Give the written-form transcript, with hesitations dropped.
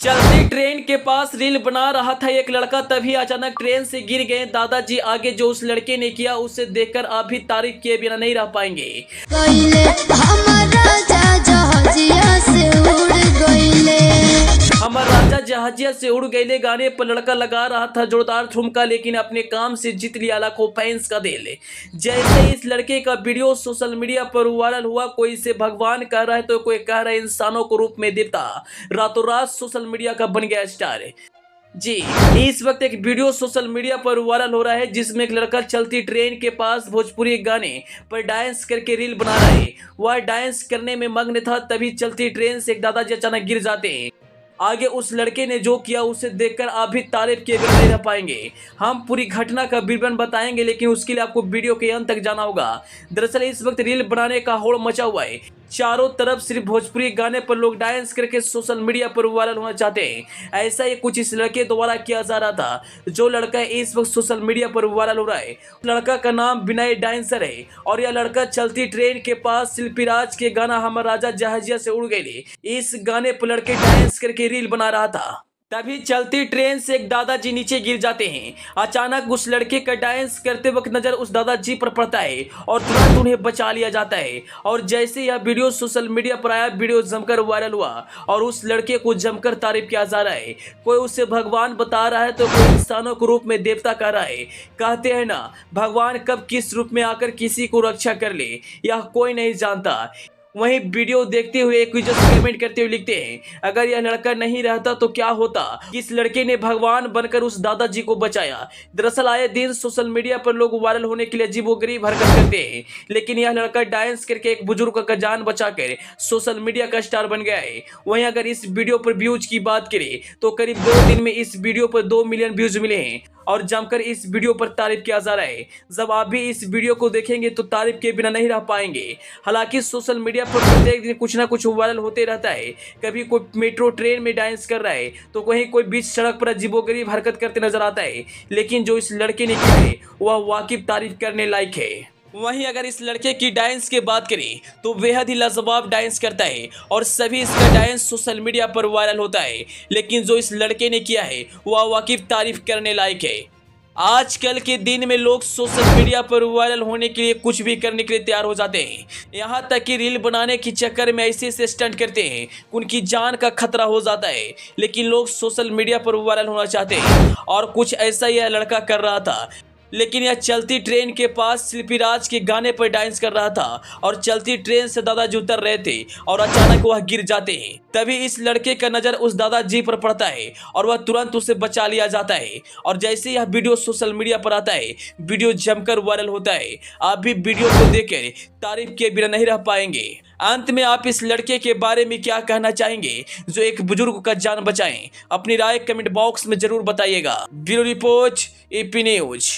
चलती ट्रेन के पास रील बना रहा था एक लड़का, तभी अचानक ट्रेन से गिर गए दादाजी। आगे जो उस लड़के ने किया उसे देखकर आप भी तारीफ किए बिना नहीं रह पाएंगे। हमारा राजा जहाजिया से उड़ गए गाने पर लड़का लगा रहा था जोरदार ठुमका, लेकिन अपने काम से जीत लिया लाखों फैंस का दिल। जैसे इस लड़के का वीडियो सोशल मीडिया पर वायरल हुआ, कोई इसे भगवान कह रहा है तो कोई कह रहा है इंसानों को रूप में देवता। रातों रात सोशल मीडिया का बन गया स्टार। जी, इस वक्त एक वीडियो सोशल मीडिया पर वायरल हो रहा है जिसमें एक लड़का चलती ट्रेन के पास भोजपुरी गाने पर डांस करके रील बना रहा है। वह डांस करने में मग्न था, तभी चलती ट्रेन से एक दादाजी अचानक गिर जाते हैं। आगे उस लड़के ने जो किया उसे देखकर आप भी तारीफ किए बिना नहीं रह पाएंगे। हम पूरी घटना का विवरण बताएंगे, लेकिन उसके लिए आपको वीडियो के अंत तक जाना होगा। दरअसल इस वक्त रील बनाने का होड़ मचा हुआ है। चारों तरफ सिर्फ भोजपुरी गाने पर लोग डांस करके सोशल मीडिया पर वायरल होना चाहते हैं। ऐसा ही कुछ इस लड़के द्वारा किया जा रहा था। जो लड़का इस वक्त सोशल मीडिया पर वायरल हो रहा है, लड़का का नाम विनय डांसर है और यह लड़का चलती ट्रेन के पास शिल्पी राज के गाना हमारा राजा जहाजिया से उड़ गए, इस गाने पर लड़के डांस करके रील बना रहा था। तभी चलती ट्रेन से एक दादाजी नीचे गिर जाते हैं। अचानक उस लड़के का डांस करते वक्त नजर उस दादाजी पर पड़ता है और तुरंत उन्हें बचा लिया जाता है। और जैसे यह वीडियो सोशल मीडिया पर आया, वीडियो जमकर वायरल हुआ और उस लड़के को जमकर तारीफ किया जा रहा है। कोई उसे भगवान बता रहा है तो कोई इंसानों के रूप में देवता कह रहा है। कहते हैं ना, भगवान कब किस रूप में आकर किसी को रक्षा कर ले यह कोई नहीं जानता। वहीं वीडियो देखते हुए एक यूजर कमेंट करते हुए लिखते हैं, अगर यह लड़का नहीं रहता तो क्या होता। इस लड़के ने भगवान बनकर उस दादाजी को बचाया। दरअसल आए दिन सोशल मीडिया पर लोग वायरल होने के लिए अजीबोगरीब हरकत करते हैं, लेकिन यह लड़का डांस करके एक बुजुर्ग का जान बचाकर सोशल मीडिया का स्टार बन गया है। वहीं अगर इस वीडियो पर व्यूज की बात करें तो करीब 2 दिन में इस वीडियो पर 2 मिलियन व्यूज मिले हैं और जमकर इस वीडियो पर तारीफ किया जा रहा है। जब आप भी इस वीडियो को देखेंगे तो तारीफ के बिना नहीं रह पाएंगे। हालांकि सोशल मीडिया पर प्रत्येक दिन कुछ ना कुछ वायरल होते रहता है। कभी कोई मेट्रो ट्रेन में डांस कर रहा है तो कहीं कोई बीच सड़क पर अजीबोगरीब हरकत करते नजर आता है, लेकिन जो इस लड़के ने किया है वह वाकिफ तारीफ करने लायक है। वहीं अगर इस लड़के की डांस की बात करें तो बेहद ही लाजवाब डांस करता है और सभी इसका डांस सोशल मीडिया पर वायरल होता है, लेकिन जो इस लड़के ने किया है वह वाकिफ तारीफ करने लायक है। आजकल के दिन में लोग सोशल मीडिया पर वायरल होने के लिए कुछ भी करने के लिए तैयार हो जाते हैं। यहाँ तक कि रील बनाने के चक्कर में ऐसे स्टंट करते हैं उनकी जान का खतरा हो जाता है, लेकिन लोग सोशल मीडिया पर वायरल होना चाहते हैं और कुछ ऐसा यह लड़का कर रहा था। लेकिन यह चलती ट्रेन के पास शिल्पी राज के गाने पर डांस कर रहा था और चलती ट्रेन से दादाजी उतर रहे थे और अचानक वह गिर जाते हैं। तभी इस लड़के का नजर उस दादाजी पर पड़ता है और वह तुरंत उसे बचा लिया जाता है। और जैसे यह वीडियो सोशल मीडिया पर आता है, वीडियो जमकर वायरल होता है। आप भी वीडियो को देखकर तारीफ के बिना नहीं रह पाएंगे। अंत में आप इस लड़के के बारे में क्या कहना चाहेंगे जो एक बुजुर्ग का जान बचाएं? अपनी राय कमेंट बॉक्स में जरूर बताइएगा। Bureau report, AP news.